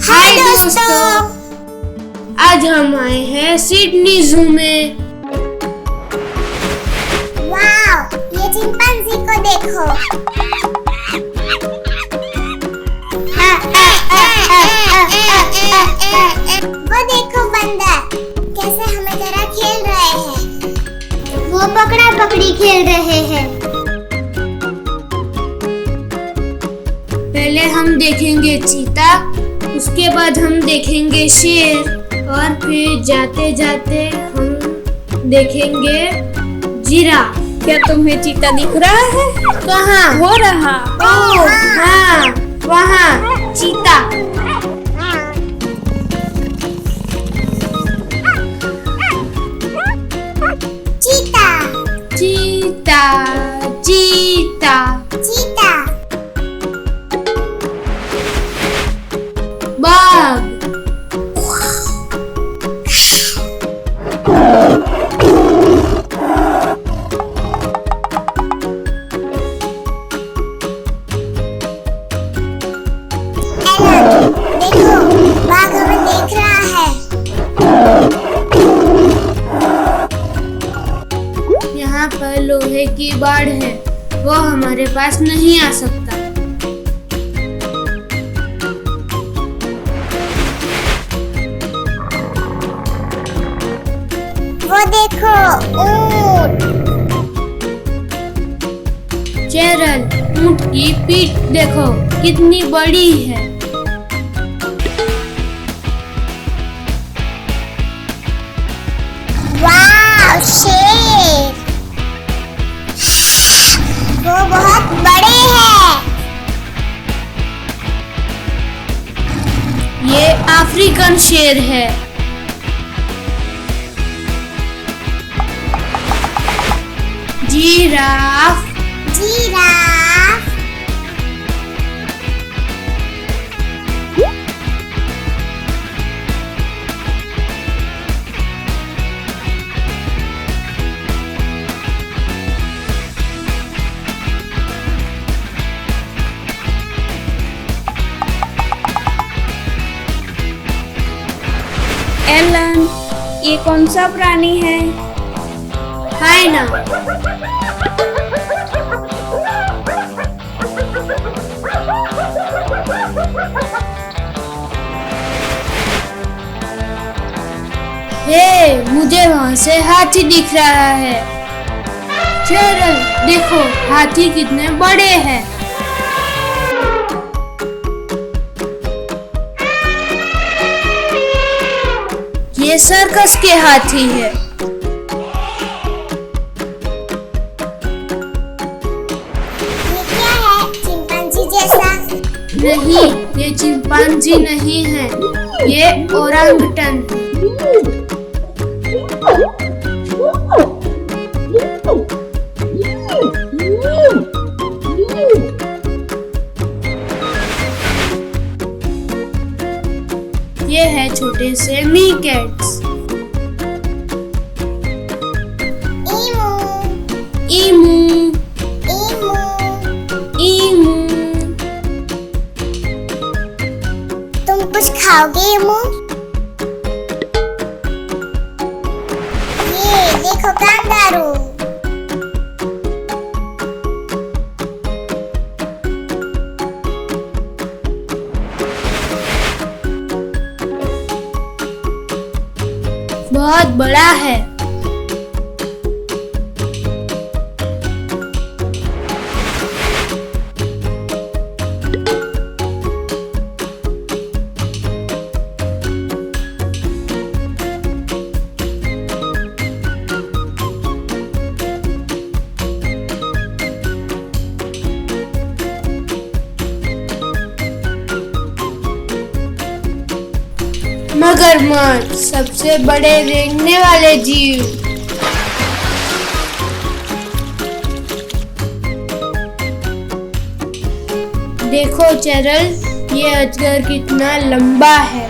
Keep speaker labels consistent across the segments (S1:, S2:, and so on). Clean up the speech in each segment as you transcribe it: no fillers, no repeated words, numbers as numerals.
S1: हाय दोस्तों, आज हम आए हैं सिडनी जू में।
S2: वाव, ये चिंपांजी को देखो। वो देखो बंदर कैसे हमें जरा खेल रहे हैं। वो पकड़ा पकड़ी खेल रहे हैं।
S1: पहले हम देखेंगे चीता, उसके बाद हम देखेंगे शेर और फिर जाते जाते हम देखेंगे जिराफ।
S3: क्या तुम्हें चीता दिख रहा है?
S1: कहाँ?
S3: हो रहा।
S1: ओह हाँ, वहाँ चीता।
S2: चीता
S1: चीता चीता
S2: चीता
S1: बाघ।
S2: देखो, बाघ हमें देख रहा है।
S1: यहाँ पर लोहे की बाड़ है, वो हमारे पास नहीं आ सकता।
S2: वो देखो, ऊंट।
S1: चेरल, ऊंट की पीठ देखो कितनी बड़ी है।
S2: वाव, शेर। वो बहुत बड़े हैं।
S1: ये अफ्रीकन शेर है। Giraffe
S2: giraffe.
S3: एलन, ये कौन सा प्राणी है?
S1: हाइना। हे, मुझे वहाँ से हाथी दिख रहा है। चेरल, देखो हाथी कितने बड़े हैं। ये सर्कस के हाथी है।
S2: ये क्या है? चिंपांजी जैसा?
S1: नहीं, ये चिंपांजी नहीं है, ये ओरांगटन है। ये है छोटे से मीकैट्स।
S2: ईमू।
S1: ईमू
S2: ईमू।
S1: ईमू।
S2: तुम कुछ खाओगे ईमू? ये देखो कांगारू।
S1: बहुत बड़ा है। मगरमच्छ सबसे बड़े रेंगने वाले जीव। देखो चेरल, ये अजगर कितना लंबा है।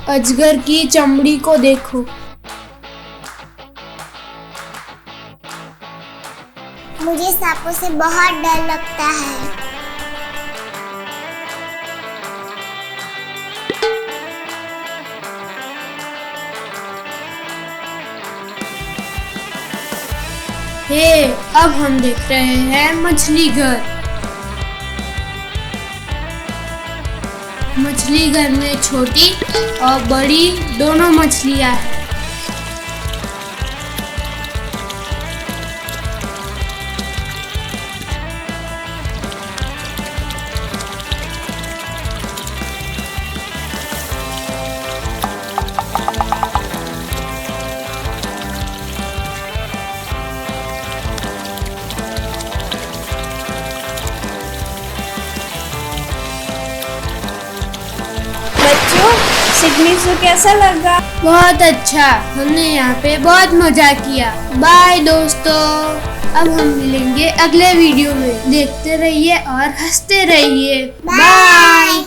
S1: अजगर की चमड़ी को देखो।
S2: मुझे सांपों से बहुत डर लगता है।
S1: हे, अब हम देख रहे हैं मछली घर। मछली घर में छोटी और बड़ी दोनों मछलियां हैं।
S3: बच्चों, सिडनी ज़ू कैसा लगा?
S1: बहुत अच्छा, हमने यहाँ पे बहुत मजा किया। बाय दोस्तों, अब हम मिलेंगे अगले वीडियो में। देखते रहिए और हंसते रहिए।
S2: बाय।